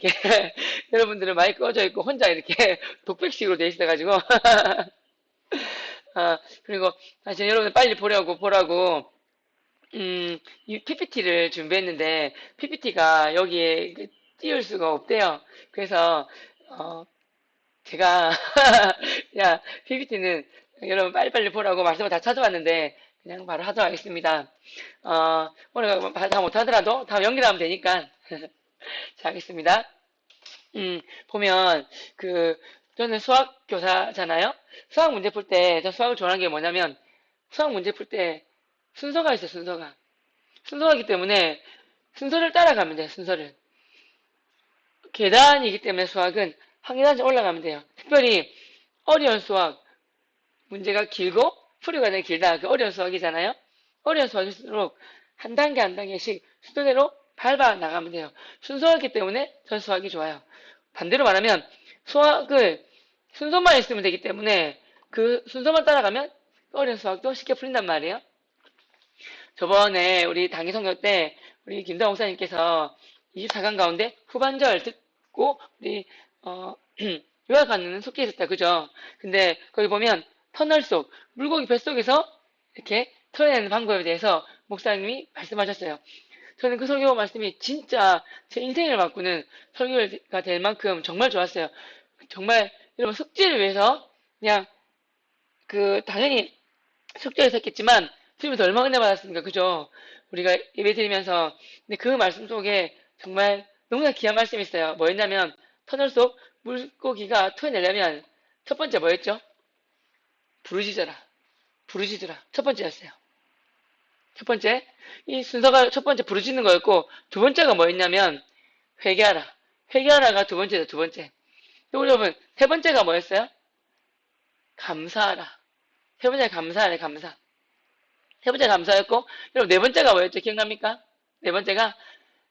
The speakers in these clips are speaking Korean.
이렇게 여러분들은 마이크 꺼져 있고 혼자 이렇게 독백식으로 돼 있어가지고 그리고 사실 여러분들 빨리 보라고 이 PPT를 준비했는데 PPT가 여기에 띄울 수가 없대요. 그래서 제가 야 PPT는 여러분 빨리빨리 보라고 말씀을 다 찾아왔는데 그냥 바로 하도록 하겠습니다. 오늘 다 못하더라도 다 연결하면 되니까 자 하겠습니다. 보면 저는 수학 교사잖아요. 수학 문제 풀 때 저 수학을 좋아하는 게 뭐냐면 수학 문제 풀 때 순서가 있어요. 순서가기 때문에 순서를 따라가면 돼요. 순서를. 계단이기 때문에 수학은 한 계단씩 올라가면 돼요. 특별히 어려운 수학 문제가 길고 풀이 과정이 길다. 그 어려운 수학이잖아요. 어려운 수학일수록 한 단계 한 단계씩 순서대로 밟아 나가면 돼요. 순서였기 때문에 전 수학이 좋아요. 반대로 말하면 수학을 순서만 있으면 되기 때문에 그 순서만 따라가면 어려운 수학도 쉽게 풀린단 말이에요. 저번에 우리 당기 성경 때 우리 김다원 목사님께서 24강 가운데 후반절 듣고 우리 요약하는 속기에 있었다. 그죠? 근데 거기 보면 터널 속 물고기 뱃속에서 이렇게 털어내는 방법에 대해서 목사님이 말씀하셨어요. 저는 그 설교 말씀이 진짜 제 인생을 바꾸는 설교가 될 만큼 정말 좋았어요. 정말 여러분 숙제를 위해서 그냥 당연히 숙제에서 했겠지만 드리면서 얼마나 은혜 받았습니까? 그죠? 우리가 예배 드리면서 근데 그 말씀 속에 정말 너무나 귀한 말씀이 있어요. 뭐였냐면 터널 속 물고기가 토해내려면 첫 번째 뭐였죠? 부르짖어라. 부르짖으라. 첫 번째였어요. 첫 번째, 이 순서가 첫 번째 부르짖는 거였고, 두 번째가 뭐였냐면, 회개하라. 회개하라가 두 번째죠, 두 번째. 또 여러분, 세 번째가 뭐였어요? 감사하라. 세 번째 감사하래, 감사. 세 번째 감사였고, 여러분, 네 번째가 뭐였죠? 기억납니까? 네 번째가,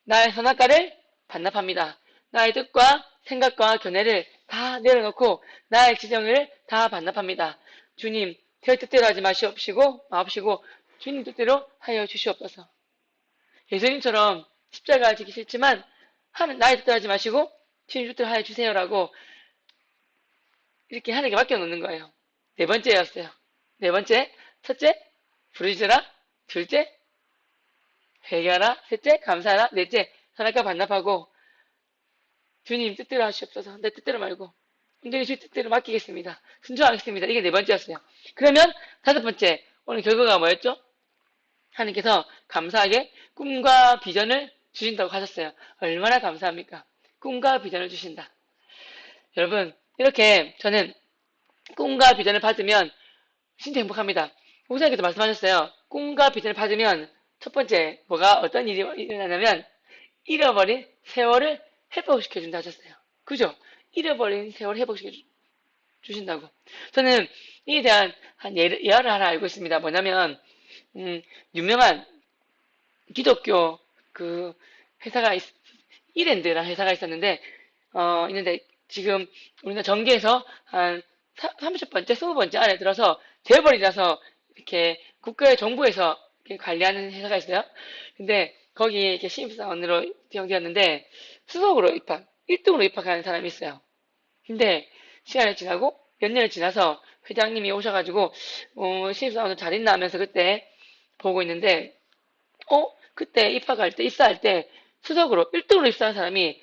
나의 선악과를 반납합니다. 나의 뜻과 생각과 견해를 다 내려놓고, 나의 지정을 다 반납합니다. 주님, 제 뜻대로 하지 마옵시고, 주님 뜻대로 하여 주시옵소서. 예수님처럼 십자가 지기 싫지만 나의 뜻대로 하지 마시고 주님 뜻대로 하여 주세요라고 이렇게 하나님께 맡겨놓는 거예요. 네 번째였어요. 네 번째, 첫째, 부르짖어라. 둘째, 회개하라. 셋째, 감사하라. 넷째, 선악과 반납하고 주님 뜻대로 하시옵소서. 내 뜻대로 말고 온전히 주님 뜻대로 맡기겠습니다. 순종하겠습니다. 이게 네 번째였어요. 그러면 다섯 번째, 오늘 결과가 뭐였죠? 하나님께서 감사하게 꿈과 비전을 주신다고 하셨어요. 얼마나 감사합니까? 꿈과 비전을 주신다. 여러분, 이렇게 저는 꿈과 비전을 받으면 진짜 행복합니다. 목사님께서 말씀하셨어요. 꿈과 비전을 받으면 첫 번째, 어떤 일이 일어나냐면 잃어버린 세월을 회복시켜준다 하셨어요. 그죠? 잃어버린 세월을 회복시켜 주신다고. 저는 이에 대한 한 예화를 하나 알고 있습니다. 뭐냐면 유명한 기독교 회사가 이랜드라는 회사가 있는데 지금 우리나라 정계에서 한 30번째, 20번째 안에 들어서 재벌이라서 이렇게 국가의 정부에서 이렇게 관리하는 회사가 있어요. 근데 거기 이렇게 신입사원으로 지원되었는데 수석으로 1등으로 입학하는 사람이 있어요. 근데 시간이 지나고 몇 년이 지나서 회장님이 오셔가지고 신입사원들 잘 있나 하면서 그때 보고 있는데 그때 입사할 때 수석으로 1등으로 입사한 사람이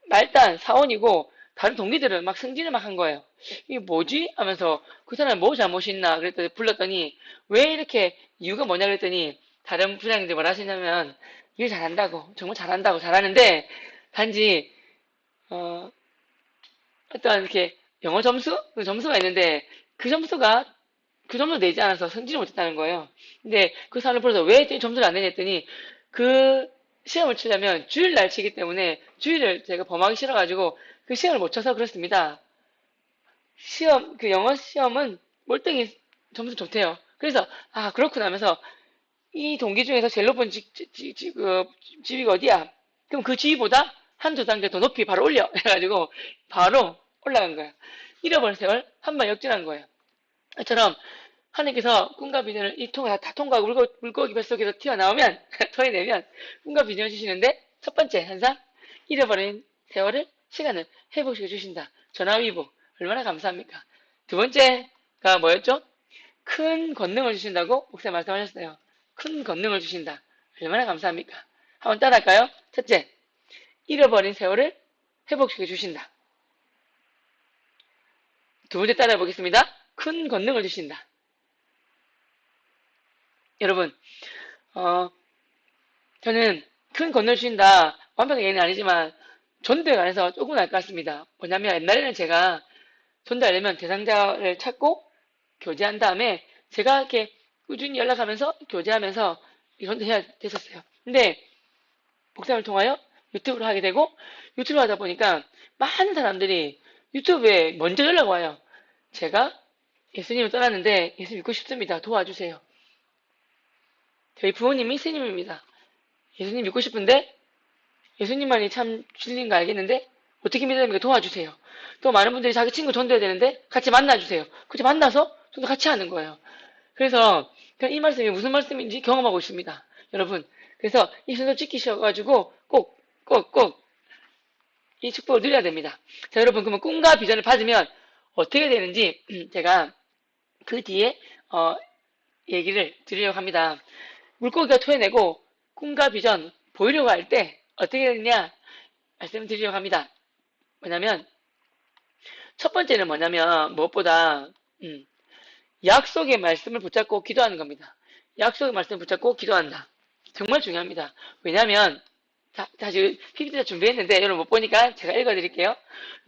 말단 사원이고 다른 동기들은 막 승진을 막 한 거예요. 이게 뭐지? 하면서 그 사람 뭐 잘못이 있나 그랬더니 불렀더니 왜 이렇게 이유가 뭐냐 그랬더니 다른 부장님들 뭐라 하시냐면 일 잘한다고 정말 잘하는데 단지 어떤 이렇게 영어 그 점수가 있는데 그 점수 내지 않아서 승진을 못했다는 거예요. 근데 그 사람을 불러서 왜 점수를 안 내냐 했더니 그 시험을 치려면 주일날 치기 때문에 주일을 제가 범하기 싫어가지고 그 시험을 못 쳐서 그렇습니다. 그 영어 시험은 몰등이 점수 좋대요. 그래서 그렇구나 하면서 이 동기 중에서 제일 높은 지위가 어디야? 그럼 그 지위보다 한두 단계 더 높이 바로 올려. 해가지고 바로 올라간 거예요. 잃어버린 세월 한 번 역전한 거예요. 이처럼 하나님께서 꿈과 비전을 이 통과 다 통과하고 물고기 뱃속에서 튀어나오면 토해내면 꿈과 비전을 주시는데 첫 번째 항상 잃어버린 세월을 시간을 회복시켜 주신다. 전화위복. 얼마나 감사합니까? 두 번째가 뭐였죠? 큰 권능을 주신다고 목사님 말씀하셨어요. 큰 권능을 주신다. 얼마나 감사합니까? 한번 따라할까요? 첫째, 잃어버린 세월을 회복시켜 주신다. 두 번째 따라해 보겠습니다. 큰 권능을 주신다. 여러분, 저는 큰 권능을 주신다. 완벽한 예는 아니지만 전도에 관해서 조금 알 것 같습니다. 뭐냐면 옛날에는 제가 전도하려면 대상자를 찾고 교제한 다음에 제가 이렇게 꾸준히 연락하면서 교제하면서 전도해야 됐었어요. 근데 목사님을 통하여 유튜브를 하게 되고 유튜브를 하다 보니까 많은 사람들이 유튜브에 먼저 연락 와요. 제가 예수님을 떠났는데 예수 믿고 싶습니다. 도와주세요. 저희 부모님이 스님입니다. 예수님 믿고 싶은데 예수님만이 참 진리인 거 알겠는데 어떻게 믿어야 됩니까? 도와주세요. 또 많은 분들이 자기 친구 전도해야 되는데 같이 만나주세요. 같이 만나서 전도 같이 하는 거예요. 그래서 그냥 이 말씀이 무슨 말씀인지 경험하고 있습니다. 여러분. 그래서 이 순서 지키셔가지고 꼭 이 축복을 누려야 됩니다. 자, 여러분, 그러면 꿈과 비전을 받으면 어떻게 되는지 제가 그 뒤에 얘기를 드리려고 합니다. 물고기가 토해내고 꿈과 비전 보이려고 할 때 어떻게 되느냐 말씀드리려고 합니다. 뭐냐면 첫 번째는 뭐냐면 무엇보다 약속의 말씀을 붙잡고 기도하는 겁니다. 약속의 말씀을 붙잡고 기도한다. 정말 중요합니다. 왜냐하면 다시 PPT 준비했는데 여러분 못 보니까 제가 읽어드릴게요.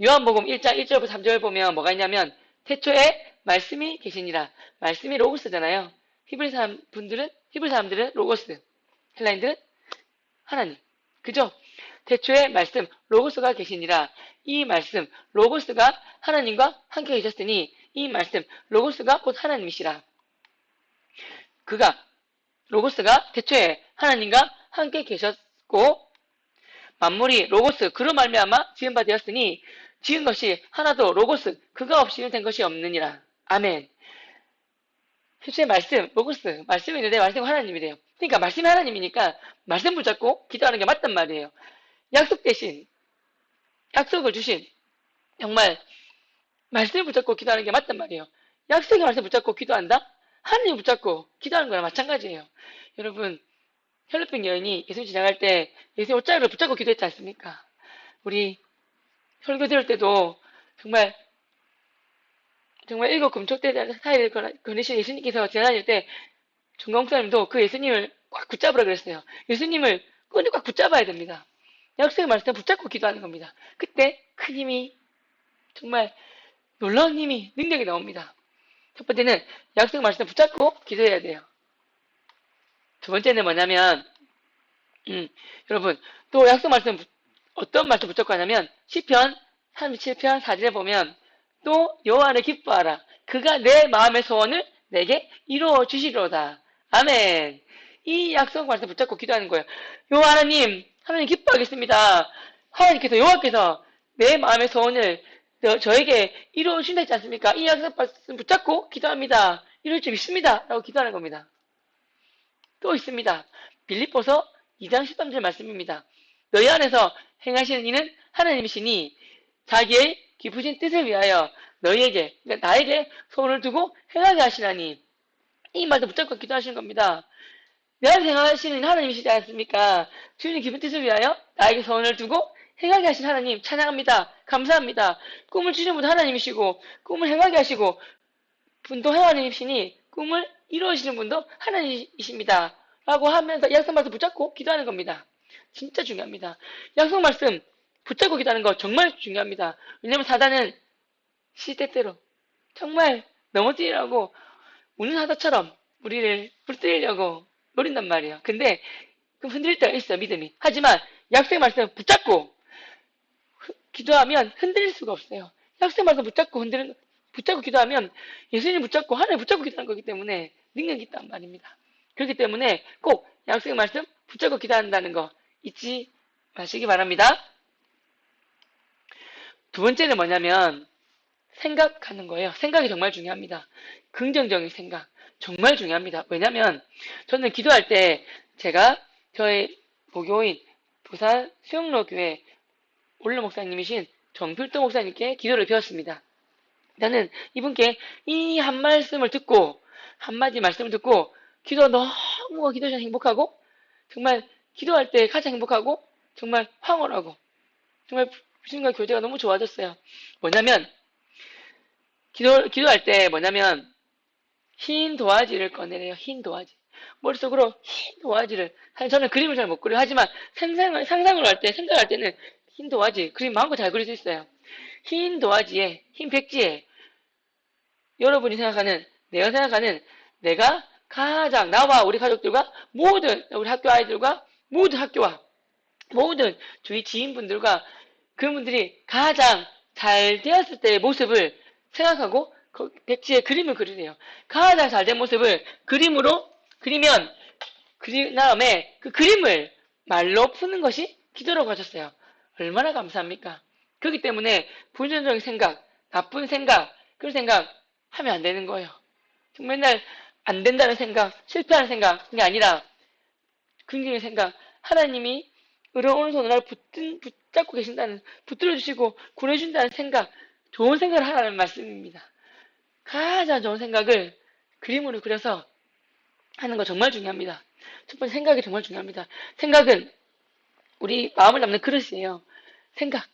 요한복음 1장 1절부터 3절 보면 뭐가 있냐면 태초에 말씀이 계시니라. 말씀이 로고스잖아요. 히브리 사람들은 로고스, 헬라인들은 하나님. 그죠? 태초에 말씀, 로고스가 계시니라. 이 말씀, 로고스가 하나님과 함께 계셨으니 이 말씀, 로고스가 곧 하나님이시라. 로고스가 태초에 하나님과 함께 계셨고 만물이 로고스 그로 말미암아 지은 바 되었으니 지은 것이 하나도 로고스 그가 없이는 된 것이 없느니라. 아멘. 태초에 말씀, 로고스, 말씀이 있는데 말씀은 하나님이래요. 그러니까 말씀이 하나님이니까 말씀 붙잡고 기도하는 게 맞단 말이에요. 약속 대신 약속을 주신 정말 말씀을 붙잡고 기도하는 게 맞단 말이에요. 약속의 말씀 붙잡고 기도한다? 하나님 붙잡고 기도하는 거랑 마찬가지예요. 여러분 혈루병 여인이 예수님 지나갈 때 예수님 옷자락을 붙잡고 기도했지 않습니까? 우리 설교 들을 때도 정말 일곱 금촉대 사이를 거니신 예수님께서 지나다닐 때 종강목사님도 그 예수님을 꽉 붙잡으라 그랬어요. 예수님을 끈을 꽉 붙잡아야 됩니다. 약속의 말씀 붙잡고 기도하는 겁니다. 그때 큰 힘이 정말 놀라운 힘이 능력이 나옵니다. 첫 번째는 약속의 말씀 붙잡고 기도해야 돼요. 두 번째는 뭐냐면 여러분 또 약속 말씀 어떤 말씀 붙잡고 하냐면 시편 37편 4절에 보면 또 여호와를 기뻐하라. 그가 내 마음의 소원을 내게 이루어 주시리로다. 아멘. 이 약속 말씀 붙잡고 기도하는 거예요. 여호와 하나님 기뻐하겠습니다. 하나님께서 여호와께서 내 마음의 소원을 저에게 이루어 주신다 했지 않습니까? 이 약속 말씀 붙잡고 기도합니다. 이룰 줄 믿습니다. 라고 기도하는 겁니다. 또 있습니다. 빌립보서 2장 13절 말씀입니다. 너희 안에서 행하시는 이는 하나님이시니 자기의 깊으신 뜻을 위하여 너희에게, 그러니까 나에게 소원을 두고 행하게 하시라니. 이 말도 붙잡고 기도하시는 겁니다. 내 안에서 행하시는 하나님이시지 않습니까? 주님의 깊은 뜻을 위하여 나에게 소원을 두고 행하게 하신 하나님 찬양합니다. 감사합니다. 꿈을 주시는 분도 하나님이시고 꿈을 행하게 하시고 분도 하나님이시니 꿈을 이루어지는 분도 하나님이십니다. 라고 하면서 약속 말씀 붙잡고 기도하는 겁니다. 진짜 중요합니다. 약속 말씀 붙잡고 기도하는 거 정말 중요합니다. 왜냐면 사단은 시대대로 정말 넘어뜨리려고 우는 사자처럼 우리를 불뜨리려고 노린단 말이에요. 근데 흔들릴 때가 있어요. 믿음이. 하지만 약속의 말씀 붙잡고 기도하면 흔들릴 수가 없어요. 약속의 말씀 붙잡고 기도하면 예수님 붙잡고 하나님 붙잡고 기도하는 거기 때문에 능력이 있단 말입니다. 그렇기 때문에 꼭 약속의 말씀 붙잡고 기도한다는 거 잊지 마시기 바랍니다. 두 번째는 뭐냐면 생각하는 거예요. 생각이 정말 중요합니다. 긍정적인 생각 정말 중요합니다. 왜냐면 저는 기도할 때 제가 저희 부교인 부산 수영로 교회 원로 목사님이신 정필도 목사님께 기도를 배웠습니다. 나는 이분께 이 한 말씀을 듣고, 한마디 말씀을 듣고, 기도 시간 행복하고, 정말 기도할 때 가장 행복하고, 정말 황홀하고, 정말 부신과 교제가 너무 좋아졌어요. 뭐냐면, 기도할 때 뭐냐면, 흰 도화지를 꺼내래요. 흰 도화지. 머릿속으로 흰 도화지를, 사실 저는 그림을 잘 못 그려요. 하지만 생각을 할 때, 생각할 때는 흰 도화지, 그림 마음껏 잘 그릴 수 있어요. 흰 도화지에, 흰 백지에, 여러분이 생각하는, 내가 생각하는, 내가 가장, 나와 우리 가족들과 모든, 우리 학교 아이들과 모든 학교와 모든 주위 지인분들과 그분들이 가장 잘 되었을 때의 모습을 생각하고 그 백지에 그림을 그리래요. 가장 잘 된 모습을 그림으로 그리면 그린 다음에 그 그림을 말로 푸는 것이 기도라고 하셨어요. 얼마나 감사합니까? 그렇기 때문에 부정적인 생각, 나쁜 생각, 그런 생각 하면 안 되는 거예요. 정말 맨날 안 된다는 생각, 실패하는 생각, 그게 아니라 긍정의 생각, 하나님이 오른손으로 나를 붙잡고 계신다는, 붙들어 주시고 구해준다는 생각, 좋은 생각을 하라는 말씀입니다. 가장 좋은 생각을 그림으로 그려서 하는 거 정말 중요합니다. 첫 번째 생각이 정말 중요합니다. 생각은 우리 마음을 담는 그릇이에요. 생각.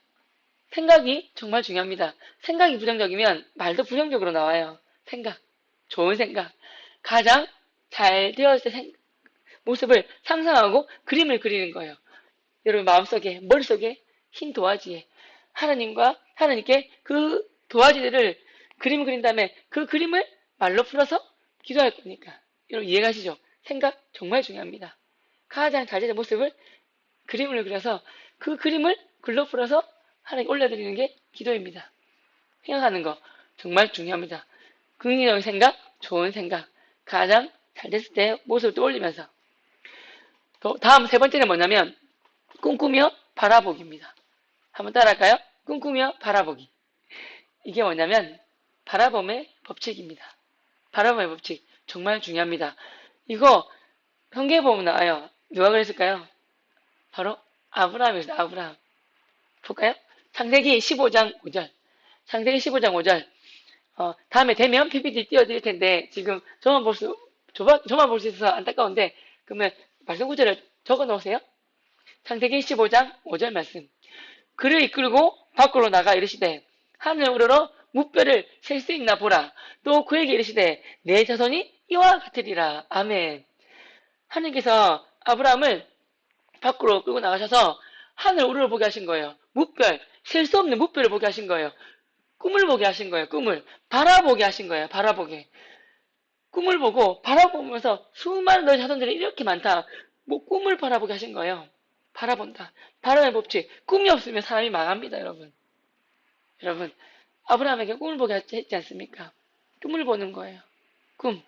생각이 정말 중요합니다. 생각이 부정적이면 말도 부정적으로 나와요. 생각. 좋은 생각. 가장 잘 되었을 때 모습을 상상하고 그림을 그리는 거예요. 여러분 마음속에, 머릿속에 흰 도화지에 하나님께 그 도화지들을 그림을 그린 다음에 그 그림을 말로 풀어서 기도할 거니까. 여러분 이해가시죠? 생각 정말 중요합니다. 가장 잘 되는 모습을 그림을 그려서 그 그림을 글로 풀어서 하나님께 올려드리는 게 기도입니다. 생각하는 거 정말 중요합니다. 긍정적인 생각, 좋은 생각, 가장 잘 됐을 때 모습을 떠올리면서 또 다음 세 번째는 뭐냐면 꿈꾸며 바라보기입니다. 한번 따라할까요? 꿈꾸며 바라보기. 이게 뭐냐면 바라봄의 법칙입니다. 바라봄의 법칙 정말 중요합니다. 이거 성경에 보면 나와요. 누가 그랬을까요? 바로 아브라함이었어요. 아브라함. 볼까요? 창세기 15장 5절. 창세기 15장 5절. 다음에 되면 PPT 띄워드릴 텐데 지금 저만 볼 수 있어서 안타까운데 그러면 말씀 구절을 적어 놓으세요. 창세기 15장 5절 말씀. 그를 이끌고 밖으로 나가 이르시되 하늘 우러러 무뼈를 셀 수 있나 보라. 또 그에게 이르시되 내 자손이 이와 같으리라. 아멘. 하나님께서 아브라함을 밖으로 끌고 나가셔서 하늘 우러러 보게 하신 거예요. 무별, 셀 수 없는 무뼈를 보게 하신 거예요. 꿈을 보게 하신 거예요. 꿈을. 바라보게 하신 거예요. 바라보게. 꿈을 보고 바라보면서 수많은 너희 자손들이 이렇게 많다. 뭐 꿈을 바라보게 하신 거예요. 바라본다. 바람의 법칙. 꿈이 없으면 사람이 망합니다, 여러분. 여러분, 아브라함에게 꿈을 보게 했지 않습니까? 꿈을 보는 거예요. 꿈.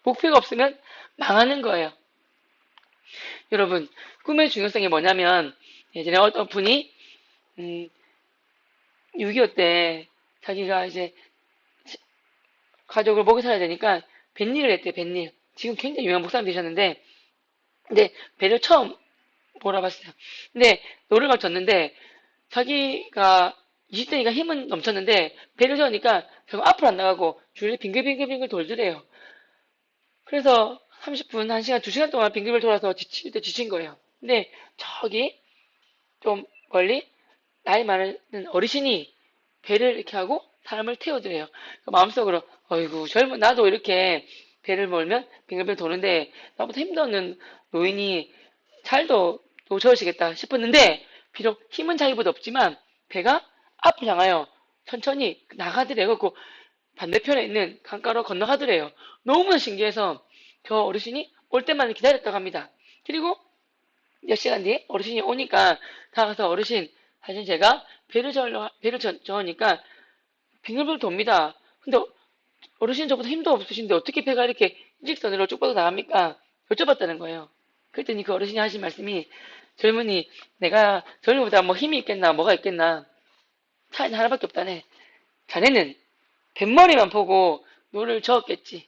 목표가 없으면 망하는 거예요. 여러분, 꿈의 중요성이 뭐냐면, 예전에 어떤 분이, 6.25 때 자기가 이제 가족을 먹여 살아야 되니까 뱃일을 했대요, 뱃일. 지금 굉장히 유명한 목사님 되셨는데, 근데 배를 처음 몰아봤어요. 근데 노를 막 졌는데, 자기가 20대니까 힘은 넘쳤는데, 배를 저으니까 결국 앞으로 안 나가고 줄을 빙글빙글빙글 돌더래요. 그래서 30분, 1시간, 2시간 동안 빙글빙글 돌아서 지친 거예요. 근데 저기 좀 멀리 나이 많은 어르신이 배를 이렇게 하고 사람을 태워드려요. 마음속으로 어이구 젊은 나도 이렇게 배를 몰면 빙글빙글 도는데 나보다 힘도 없는 노인이 잘도 노저으시겠다 싶었는데 비록 힘은 자기보다 없지만 배가 앞을 향하여 천천히 나가더래요. 그 반대편에 있는 강가로 건너가더래요. 너무나 신기해서 저 어르신이 올 때만 기다렸다고 합니다. 그리고 몇 시간 뒤에 어르신이 오니까 다가가서 어르신 사실 제가 배를 저으니까 빙글빙글 돕니다. 근데 어르신 저보다 힘도 없으신데 어떻게 배가 이렇게 일직선으로 쭉 뻗어 나갑니까? 여쭤봤다는 거예요. 그랬더니 그 어르신이 하신 말씀이 젊은이 내가 젊은이보다 뭐 힘이 있겠나 뭐가 있겠나 차이는 하나밖에 없다네. 자네는 뱃머리만 보고 노를 저었겠지.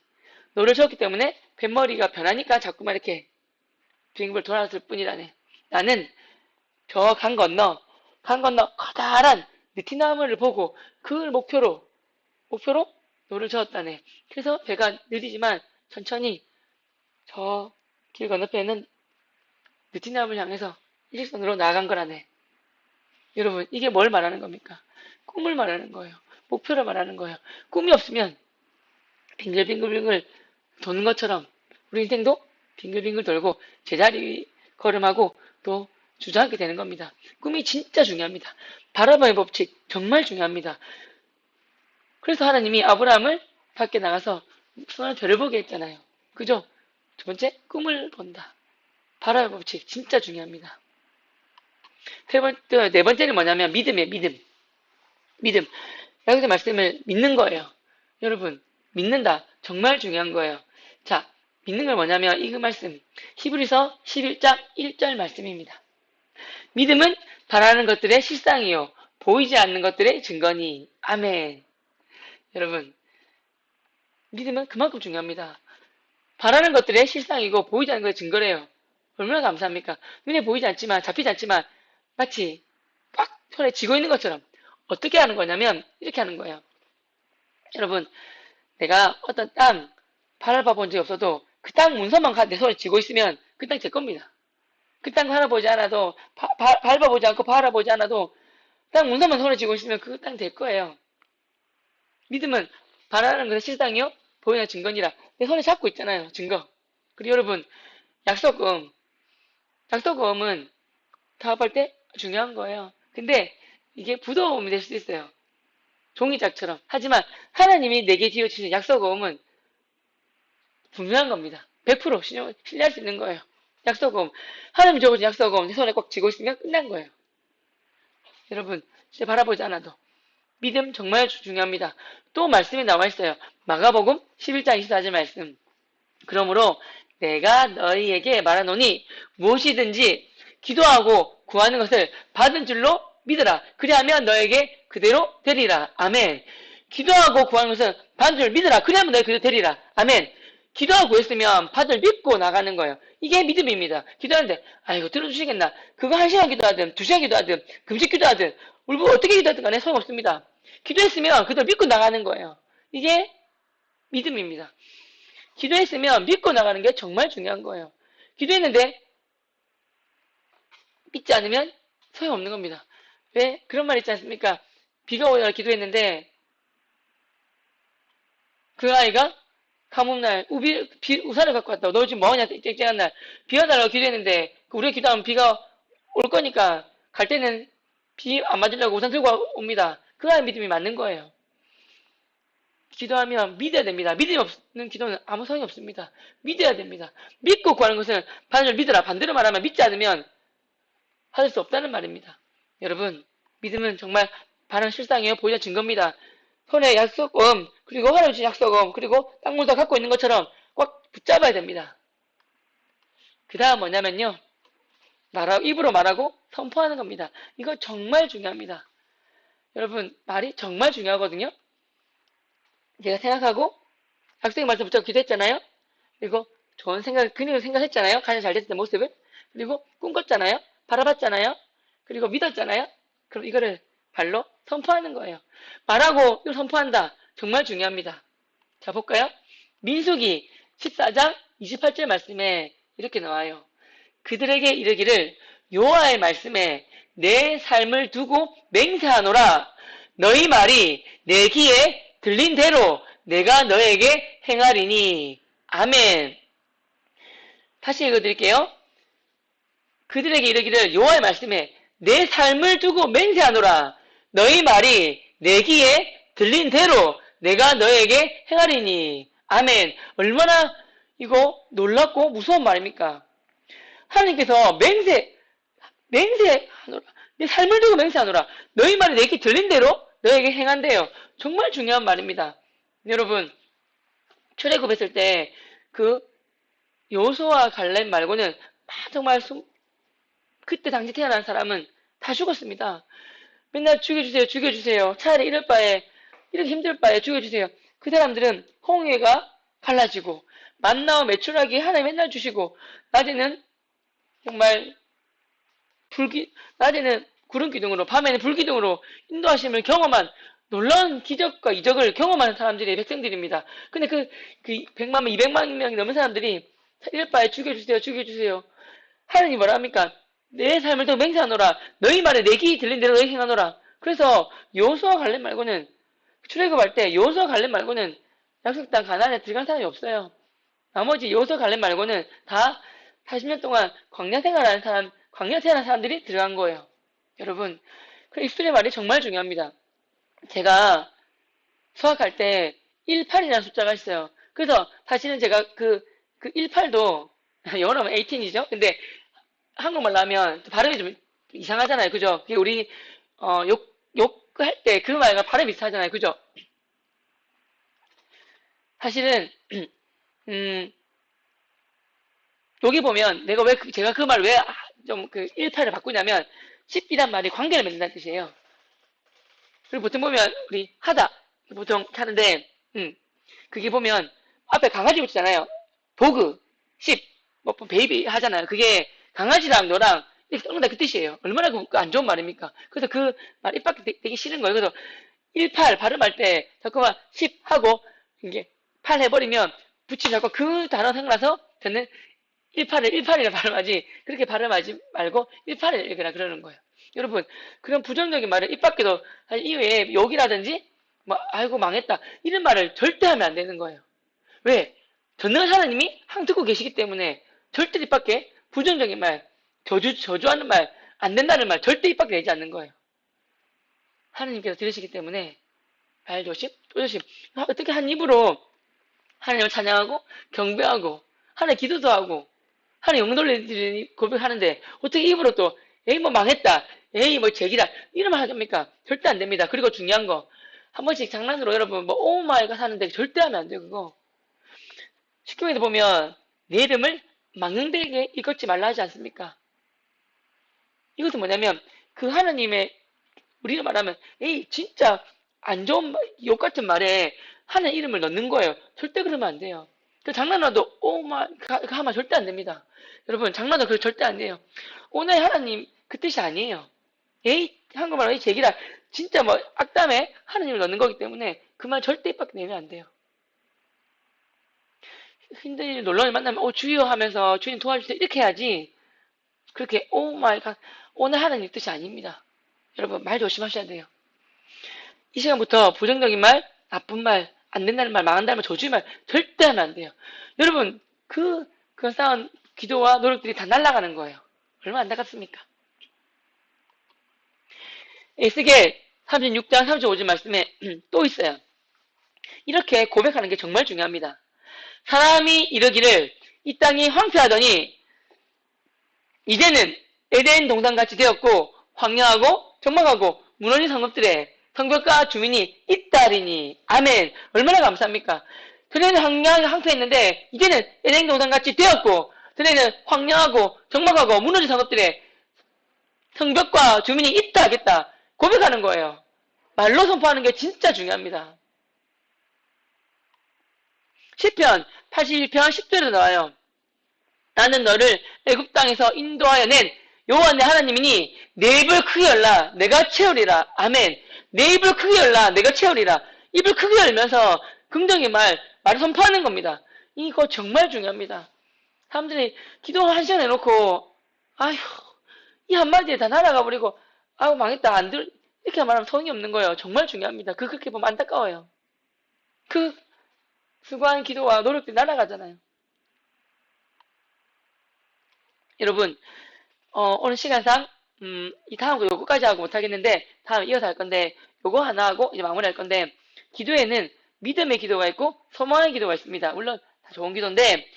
노를 저었기 때문에 뱃머리가 변하니까 자꾸만 이렇게 빙글 돌아왔을 뿐이라네. 나는 저 강 건너 강 건너 커다란 느티나무를 보고 그걸 목표로 노를 저었다네. 그래서 배가 느리지만 천천히 저 길 건너편에는 느티나무를 향해서 일직선으로 나아간 거라네. 여러분, 이게 뭘 말하는 겁니까? 꿈을 말하는 거예요. 목표를 말하는 거예요. 꿈이 없으면 빙글빙글빙글 도는 것처럼 우리 인생도 빙글빙글 돌고 제자리 걸음하고 또 주저앉게 되는 겁니다. 꿈이 진짜 중요합니다. 바라바의 법칙 정말 중요합니다. 그래서 하나님이 아브라함을 밖에 나가서 손을 별을 보게 했잖아요. 그죠? 두 번째, 꿈을 본다. 바라바의 법칙 진짜 중요합니다. 네 번째는 뭐냐면 믿음이에요. 믿음. 여기서 말씀을 믿는 거예요. 여러분, 믿는다. 정말 중요한 거예요. 자, 믿는 걸 뭐냐면 이 말씀 히브리서 11장 1절 말씀입니다. 믿음은 바라는 것들의 실상이요 보이지 않는 것들의 증거니. 아멘. 여러분, 믿음은 그만큼 중요합니다. 바라는 것들의 실상이고 보이지 않는 것의 증거래요. 얼마나 감사합니까? 눈에 보이지 않지만 잡히지 않지만 마치 꽉 손에 쥐고 있는 것처럼 어떻게 하는 거냐면 이렇게 하는 거예요. 여러분, 내가 어떤 땅 바라봐 본 적이 없어도 그 땅 문서만 내 손에 쥐고 있으면 그 땅 제 겁니다. 그 땅 바라보지 않아도 밟아보지 않고 바라보지 않아도 땅 문서만 손에 쥐고 있으면 그 땅 될 거예요. 믿음은 바라는 것의 실상이요 보이는 증거니라. 내 손에 잡고 있잖아요. 증거. 그리고 여러분, 약속금은 사업할 때 중요한 거예요. 근데 이게 부도움이 될 수도 있어요. 종이짝처럼. 하지만 하나님이 내게 지어주신 약속금은 분명한 겁니다. 100% 신뢰할 수 있는 거예요. 약속금. 하나님이 줘보신 약속금 내 손에 꼭 쥐고 있으면 끝난 거예요. 여러분, 진짜 바라보지 않아도. 믿음 정말 중요합니다. 또 말씀이 나와 있어요. 마가복음 11장 24절 말씀. 그러므로 내가 너희에게 말하노니 무엇이든지 기도하고 구하는 것을 받은 줄로 믿으라. 그리하면 너에게 그대로 되리라. 아멘. 기도하고 구하는 것을 받은 줄 믿으라. 그리하면 너에게 그대로 되리라. 아멘. 기도하고 구했으면 받을 믿고 나가는 거예요. 이게 믿음입니다. 기도하는데 아이고 들어주시겠나. 그거 1시간 기도하든 2시간 기도하든 금식 기도하든 울고 어떻게 기도하든 간에 소용없습니다. 기도했으면 그대로 믿고 나가는 거예요. 이게 믿음입니다. 기도했으면 믿고 나가는 게 정말 중요한 거예요. 기도했는데 믿지 않으면 소용없는 겁니다. 왜? 그런 말 있지 않습니까? 비가 오다가 기도했는데 그 아이가 가뭄날 우산을 갖고 왔다고. 너 지금 뭐하냐 쨍쨍한 날 비가 달라고 기도했는데 우리가 기도하면 비가 올 거니까 갈 때는 비 안 맞으려고 우산 들고 옵니다. 그 아이 믿음이 맞는 거예요. 기도하면 믿어야 됩니다. 믿음이 없는 기도는 아무 소용이 없습니다. 믿어야 됩니다. 믿고 구하는 것은 반대로 믿어라. 반대로 말하면 믿지 않으면 받을 수 없다는 말입니다. 여러분, 믿음은 정말 바른 실상이에요. 보이는 증거입니다. 손에 약속금, 그리고 하나님 주신 약속금, 그리고 땅 문서 갖고 있는 것처럼 꽉 붙잡아야 됩니다. 그 다음 뭐냐면요. 입으로 말하고 선포하는 겁니다. 이거 정말 중요합니다. 여러분, 말이 정말 중요하거든요. 제가 생각하고 학생 말씀 붙잡고 기도했잖아요. 그리고 좋은 생각, 그림을 생각했잖아요. 가장 잘 됐을 때 모습을. 그리고 꿈꿨잖아요. 바라봤잖아요. 그리고 믿었잖아요. 그럼 이거를 발로 선포하는 거예요. 말하고 이걸 선포한다. 정말 중요합니다. 자, 볼까요? 민수기 14장 28절 말씀에 이렇게 나와요. 그들에게 이르기를 여호와의 말씀에 내 삶을 두고 맹세하노라. 너희 말이 내 귀에 들린 대로 내가 너에게 행하리니. 아멘. 다시 읽어드릴게요. 그들에게 이르기를 여호와의 말씀에 내 삶을 두고 맹세하노라. 너희 말이 내 귀에 들린 대로 내가 너에게 행하리니. 아멘. 얼마나 이거 놀랍고 무서운 말입니까? 하나님께서 맹세하노라. 내 삶을 두고 맹세하노라. 너희 말이 내게 들린 대로 너에게 행한대요. 정말 중요한 말입니다. 여러분, 출애굽했을 때 그 여호수아와 갈렙 말고는 정말 그때 당시 태어난 사람은 다 죽었습니다. 맨날 죽여주세요, 죽여주세요. 차라리 이럴 바에, 이렇게 힘들 바에 죽여주세요. 그 사람들은 홍해가 갈라지고 만나와 메추라기 하나님 맨날 주시고 낮에는 정말 낮에는 구름 기둥으로, 밤에는 불 기둥으로 인도하심을 경험한 놀라운 기적과 이적을 경험하는 사람들이 백성들입니다. 근데 그 100만 명, 200만 명이 넘는 사람들이 이럴 바에 죽여주세요, 죽여주세요. 하나님 뭐라 합니까? 내 삶을 더 맹세하노라. 너희 말에 내 귀 들린 대로 너희 행하노라. 그래서 여호수아 갈렙 말고는 출애굽할 때 여호수아 갈렙 말고는 약속 땅 가나안에 들어간 사람이 없어요. 나머지 여호수아 갈렙 말고는 다 40년 동안 광야 생활하는 사람, 광야 생활하는 사람들이 들어간 거예요. 여러분, 그 입술의 말이 정말 중요합니다. 제가 수학할 때 18이라는 숫자가 있어요. 그래서 사실은 제가 그 18도 영어로 하면 18이죠. 근데 한국말로 하면 발음이 좀 이상하잖아요. 그죠? 그게 우리 욕할 때 그 말과 발음이 비슷하잖아요. 그죠? 사실은 여기 보면 내가 왜 제가 그 말 왜 좀 그 18을 바꾸냐면 10이란 말이 관계를 맺는다는 뜻이에요. 그리고 보통 보면 우리 하다 보통 하는데 그게 보면 앞에 강아지 붙이잖아요. 도그 10, 뭐 베이비 하잖아요. 그게 강아지랑 너랑 이렇게 썩는다 그 뜻이에요. 얼마나 안 좋은 말입니까? 그래서 그 말 입 밖에 되기 싫은 거예요. 그래서 18 발음할 때 자꾸만 10 하고 이게 8 해버리면 붙이 자꾸 그 단어 생각나서 저는 18을 18이라 발음하지 그렇게 발음하지 말고 18을 읽으라 그러는 거예요. 여러분 그런 부정적인 말을 입 밖에도 이외에 욕이라든지 뭐 아이고 망했다 이런 말을 절대 하면 안 되는 거예요. 왜? 전능한 하나님이 항 듣고 계시기 때문에 절대 입 밖에 부정적인 말, 저주하는 말, 안 된다는 말 절대 입 밖에 내지 않는 거예요. 하나님께서 들으시기 때문에 말 조심, 또 조심. 어떻게 한 입으로 하나님을 찬양하고 경배하고 하나님 기도도 하고 하나님 영놀리들이 고백하는데 어떻게 입으로 또 에이 뭐 망했다, 에이 뭐 제기다 이런 말 하십니까? 절대 안 됩니다. 그리고 중요한 거 한 번씩 장난으로 여러분 뭐 오마이갓 하는데 절대 하면 안 돼요. 그거 십경에도 보면 내 이름을 망령되게 일컫지 말라 하지 않습니까? 이것도 뭐냐면 그 하나님의 우리가 말하면 에이 진짜 안 좋은 욕 같은 말에 하나님 이름을 넣는 거예요. 절대 그러면 안 돼요. 그 장난으로도 오마 하면 절대 안 됩니다. 여러분 장난도 그 절대 안 돼요. 오늘 하나님 그 뜻이 아니에요. 에이 한국말로 에이 제기라 진짜 뭐 악담에 하나님을 넣는 거기 때문에 그 말 절대 입 밖에 내면 안 돼요. 힘든 일 놀라운 만나면 주여 하면서 주님 도와주세요 이렇게 해야지 그렇게 오 마이 갓 오늘 하나님 뜻이 아닙니다. 여러분 말 조심하셔야 돼요. 이 시간부터 부정적인 말, 나쁜 말, 안 된다는 말, 망한다는 말, 저주의 말 절대 하면 안 돼요. 여러분 그 쌓은 기도와 노력들이 다 날아가는 거예요. 얼마나 안타깝습니까? 에스겔 36장 35절 말씀에 또 있어요. 이렇게 고백하는 게 정말 중요합니다. 사람이 이르기를 이 땅이 황폐하더니 이제는 에덴 동산같이 되었고 황량하고 적막하고 무너진 성읍들에 성벽과 주민이 있다리니 아멘. 얼마나 감사합니까? 전에는 황폐했는데 이제는 에덴 동산같이 되었고 전에는 황량하고 적막하고 무너진 성읍들에 성벽과 주민이 있다 하겠다 고백하는 거예요. 말로 선포하는 게 진짜 중요합니다. 시편 81편 10절에도 나와요. 나는 너를 애굽 땅에서 인도하여 낸 여호와 내 하나님이니 내 입을 크게 열라 내가 채우리라. 아멘. 내 입을 크게 열라 내가 채우리라. 입을 크게 열면서 긍정의 말을 선포하는 겁니다. 이거 정말 중요합니다. 사람들이 기도 한 시간 해놓고 아휴 이 한마디에 다 날아가 버리고 아우 망했다 안 들 이렇게 말하면 성의 없는 거예요. 정말 중요합니다. 그렇게 보면 안타까워요. 그 수고한 기도와 노력들이 날아가잖아요. 여러분 오늘 시간상 이 다음 거 요거까지 하고 못하겠는데 다음 이어서 할 건데 요거 하나 하고 이제 마무리할 건데 기도에는 믿음의 기도가 있고 소망의 기도가 있습니다. 물론 다 좋은 기도인데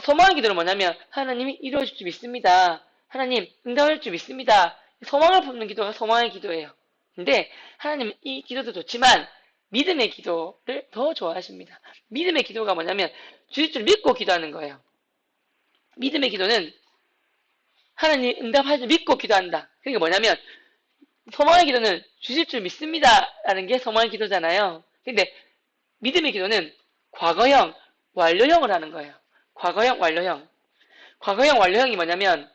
소망의 기도는 뭐냐면 하나님이 이루어질 줄 믿습니다. 하나님 응답할 줄 믿습니다. 소망을 품는 기도가 소망의 기도예요. 근데 하나님 이 기도도 좋지만 믿음의 기도를 더 좋아하십니다. 믿음의 기도가 뭐냐면 주실 줄 믿고 기도하는 거예요. 믿음의 기도는 하나님 응답할 줄 믿고 기도한다. 그게 뭐냐면 소망의 기도는 주실 줄 믿습니다 라는 게 소망의 기도잖아요. 근데 믿음의 기도는 과거형, 완료형을 하는 거예요. 과거형, 완료형. 과거형, 완료형이 뭐냐면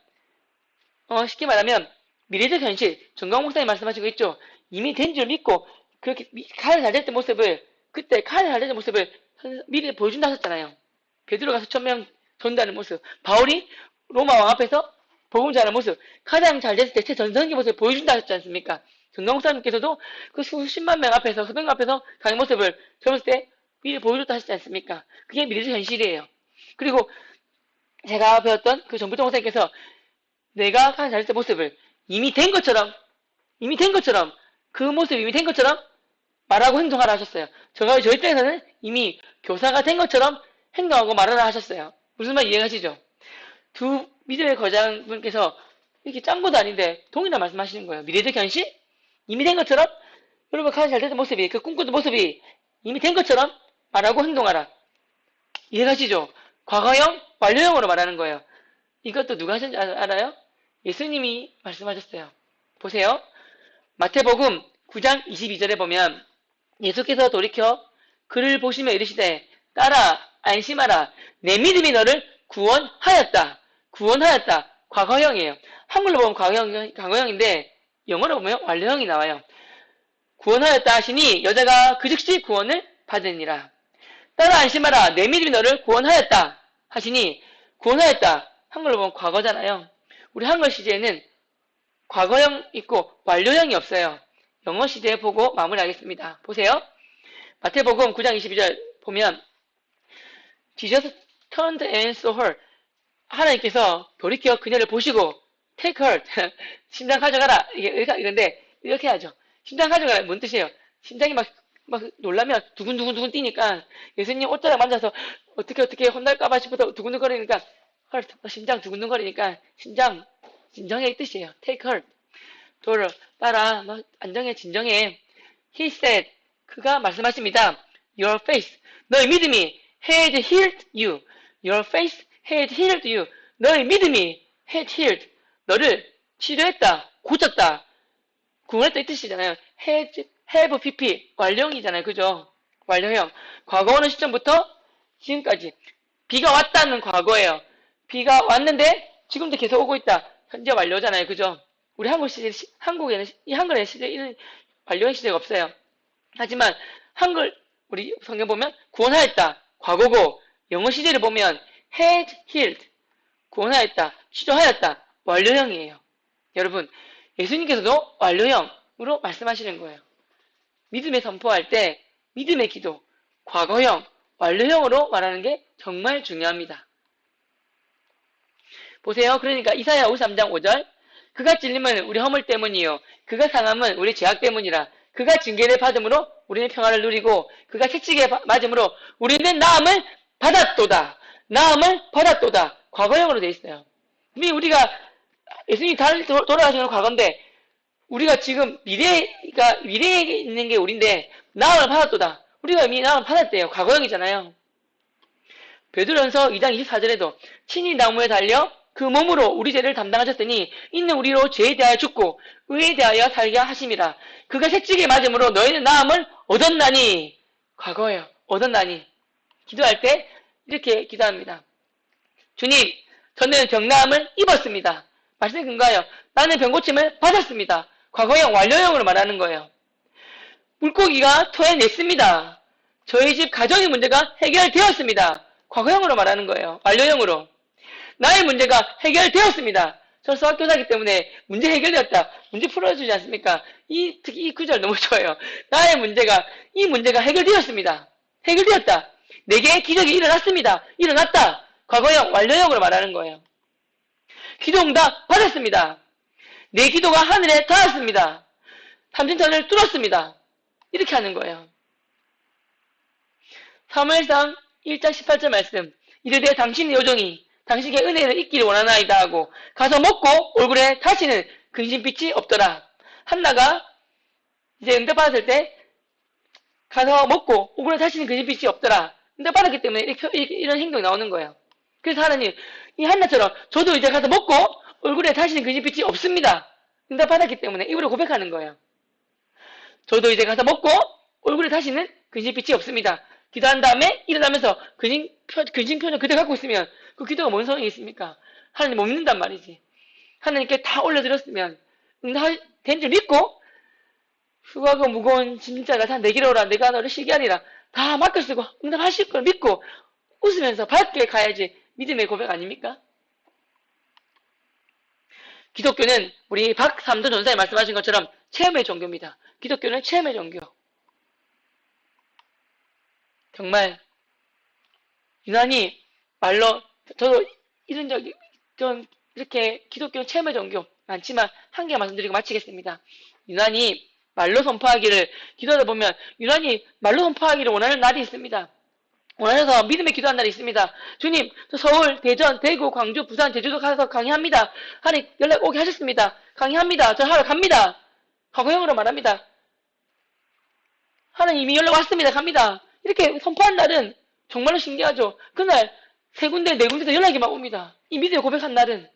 쉽게 말하면 미래적 현실, 정강 목사님 말씀하신 거 있죠? 이미 된 줄 믿고 그렇게 칼을 잘 됐던 모습을 그때 칼을 잘 됐던 모습을 미리 보여준다 하셨잖아요. 베드로가 수천 명 전도하는 모습, 바울이 로마 왕 앞에서 복음 전하는 모습, 가장 잘 됐을 때 최전성기 모습을 보여준다 하셨지 않습니까? 정강 목사님께서도 그 수십만 명 앞에서 수백 명 앞에서 강의 모습을 젊었을 때 미리 보여줬다 하셨지 않습니까? 그게 미래적 현실이에요. 그리고 제가 배웠던 그 정부장 목사님께서 내가 가장 잘 됐던 모습을 이미 된 것처럼 그 모습이 이미 된 것처럼 말하고 행동하라 하셨어요. 저희 때에서는 이미 교사가 된 것처럼 행동하고 말하라 하셨어요. 무슨 말 이해하시죠? 두 믿음의 거장분께서 이렇게 짱구도 아닌데 동일한 말씀하시는 거예요. 미래적 현실? 이미 된 것처럼 여러분 가장 잘 됐던 모습이 그 꿈꾸던 모습이 이미 된 것처럼 말하고 행동하라. 이해가시죠? 과거형, 완료형으로 말하는 거예요. 이것도 누가 하셨는지 알아요? 예수님이 말씀하셨어요. 보세요. 마태복음 9장 22절에 보면 예수께서 돌이켜 그를 보시며 이르시되 따라 안심하라 내 믿음이 너를 구원하였다. 구원하였다. 과거형이에요. 한글로 보면 과거형인데 영어로 보면 완료형이 나와요. 구원하였다 하시니 여자가 그 즉시 구원을 받으니라. 따라 안심하라 내 믿음이 너를 구원하였다 하시니 구원하였다. 한글로 보면 과거잖아요. 우리 한글 시제에는 과거형 있고 완료형이 없어요. 영어 시제 보고 마무리하겠습니다. 보세요. 마태복음 9장 22절 보면 Jesus turned and saw her. 하나님께서 돌이켜 그녀를 보시고 take her. 심장 가져가라. 이건데 이렇게 하죠. 심장 가져가라. 뭔 뜻이에요? 심장이 막 놀라면 두근두근 뛰니까 예수님 옷자락 만져서 어떻게 혼날까봐 싶어서 두근두근거리니까 심장 두근두근거리니까 심장 진정해 이 뜻이에요. take her. 도를 따라 너 안정해 진정해. He said 그가 말씀하십니다. Your faith 너의 믿음이 had healed you. Your faith had healed you. 너의 믿음이 had healed 너를 치료했다. 고쳤다. 구원했다 이 뜻이잖아요. have pp 완료형이잖아요. 그죠? 완료형. 과거오는 시점부터 지금까지 비가 왔다는 과거예요. 비가 왔는데 지금도 계속 오고 있다. 현재 완료잖아요. 그죠? 우리 한국에는 이 한글의 시제 이런 완료형 시제가 없어요. 하지만 한글 우리 성경 보면 구원하였다. 과거고 영어 시제를 보면 had healed 구원하였다. 치료하였다. 완료형이에요. 여러분 예수님께서도 완료형으로 말씀하시는 거예요. 믿음에 선포할 때 믿음의 기도 과거형 완료형으로 말하는 게 정말 중요합니다. 보세요. 그러니까 이사야 53장 5절 그가 찔림은 우리 허물 때문이요 그가 상함은 우리 죄악 때문이라 그가 징계를 받음으로 우리는 평화를 누리고 그가 채찍에 맞음으로 우리는 나음을 받았도다. 나음을 받았도다. 과거형으로 되어 있어요. 이미 우리가 예수님이 돌아가신 건 과거인데 우리가 지금 미래에 있는 게 우리인데 나음을 받았도다. 우리가 이미 나음을 받았대요. 과거형이잖아요. 베드로전서 2장 24절에도 친히 나무에 달려 그 몸으로 우리 죄를 담당하셨으니 이는 우리로 죄에 대하여 죽고 의에 대하여 살게 하심이라. 그가 채찍에 맞음으로 너희는 나음을 얻었나니. 과거예요. 얻었나니. 기도할 때 이렇게 기도합니다. 주님, 저는 병나음을 입었습니다. 말씀에 근거하여 나는 병고침을 받았습니다. 과거형, 완료형으로 말하는 거예요. 물고기가 토해냈습니다. 저희 집 가정의 문제가 해결되었습니다. 과거형으로 말하는 거예요. 완료형으로. 나의 문제가 해결되었습니다. 저 수학교사이기 때문에 문제 해결되었다. 문제 풀어주지 않습니까? 특히 이 구절 너무 좋아요. 나의 문제가, 이 문제가 해결되었습니다. 해결되었다. 내게 기적이 일어났습니다. 일어났다. 과거형, 완료형으로 말하는 거예요. 기도응답 받았습니다. 내 기도가 하늘에 닿았습니다. 삼진천을 뚫었습니다. 이렇게 하는 거예요. 사무엘상 1장 18절 말씀. 이르되 당신의 요정이 당신의 은혜를 잊기를 원하나이다 하고 가서 먹고 얼굴에 다시는 근심빛이 없더라. 한나가 이제 응답받았을 때 가서 먹고 얼굴에 다시는 근심빛이 없더라. 응답받았기 때문에 이런 행동이 나오는 거예요. 그래서 하나님 이 한나처럼 저도 이제 가서 먹고 얼굴에 다시는 근심빛이 없습니다. 응답받았기 때문에 입으로 고백하는 거예요. 저도 이제 가서 먹고 얼굴에 다시는 근심빛이 없습니다. 기도한 다음에 일어나면서 근심 표정 그대로 갖고 있으면 그 기도가 뭔 소용이 있습니까? 하나님 못 믿는단 말이지. 하나님께 다 올려드렸으면 된 줄 믿고 수고하고 무거운 짐자가 다 내게로 오라 내가 너를 쉬게 하리라 다 맡겨 쓰고 응답하실 걸 믿고 웃으면서 밝게 가야지 믿음의 고백 아닙니까? 기독교는 우리 박삼도 전사님 말씀하신 것처럼 체험의 종교입니다. 기독교는 체험의 종교. 정말 유난히 말로 저도 이런 적이 좀 이렇게 기독교는 체험의 종교 많지만 한 개 말씀드리고 마치겠습니다. 유난히 말로 선포하기를 기도하다 보면 유난히 말로 선포하기를 원하는 날이 있습니다. 원하셔서 믿음의 기도한 날이 있습니다. 주님, 저 서울, 대전, 대구, 광주, 부산, 제주도 가서 강의합니다. 하나님 연락 오게 하셨습니다. 강의합니다. 저 하러 갑니다. 과거형으로 말합니다. 하나님 이미 연락 왔습니다. 갑니다. 이렇게 선포한 날은 정말로 신기하죠. 그날 세 군데, 네 군데서 연락이 막 옵니다. 이 믿음의 고백한 날은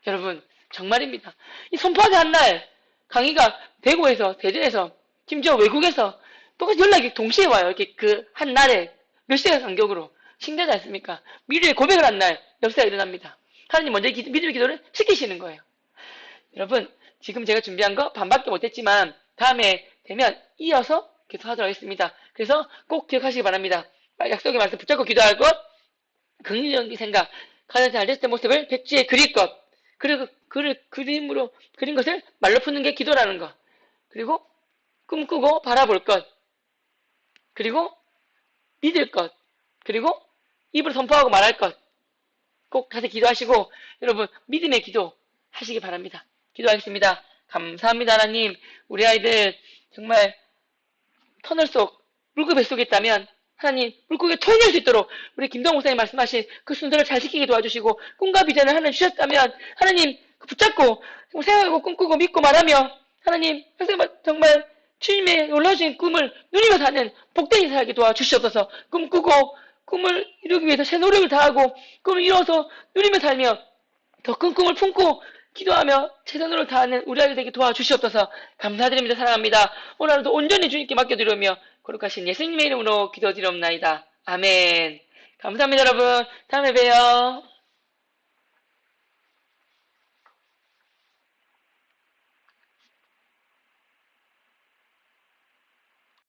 여러분 정말입니다. 이 선포하게 한 날 강의가 대구에서, 대전에서, 심지어 외국에서 똑같이 연락이 동시에 와요. 이렇게 그 한 날에 몇 시간 간격으로 신기하지 않습니까? 믿음의 고백을 한 날 역사가 일어납니다. 하나님 먼저 믿음의 기도를 시키시는 거예요. 여러분 지금 제가 준비한 거 반밖에 못했지만 다음에 되면 이어서 계속하도록 하겠습니다. 그래서 꼭 기억하시기 바랍니다. 약속의 말씀 붙잡고 기도할 것, 긍정적인 생각, 가장 잘 됐을 때 모습을 백지에 그릴 것, 그리고 그림으로 그린 것을 말로 푸는 게 기도라는 것, 그리고 꿈꾸고 바라볼 것, 그리고 믿을 것, 그리고 입으로 선포하고 말할 것, 꼭 다시 기도하시고 여러분 믿음의 기도 하시기 바랍니다. 기도하겠습니다. 감사합니다 하나님. 우리 아이들 정말 터널 속 물고기 속에 있다면 하나님 물고기에 토해낼 수 있도록 우리 김동호 목사님 말씀하신 그 순서를 잘 지키게 도와주시고 꿈과 비전을 하나님 주셨다면 하나님 붙잡고 생각하고 꿈꾸고 믿고 말하며 하나님 정말 주님의 놀라우신 꿈을 누리며 사는 복된 인생을 살게 도와주시옵소서. 꿈꾸고 꿈을 이루기 위해서 새 노력을 다하고 꿈을 이뤄서 누리며 살며 더 큰 꿈을 품고 기도하며 최선으로 다하는 우리 아이들 되게 도와주시옵소서. 감사드립니다. 사랑합니다. 오늘 하루도 온전히 주님께 맡겨드리며 거룩하신 예수님의 이름으로 기도드리옵나이다. 아멘. 감사합니다 여러분. 다음에 봬요.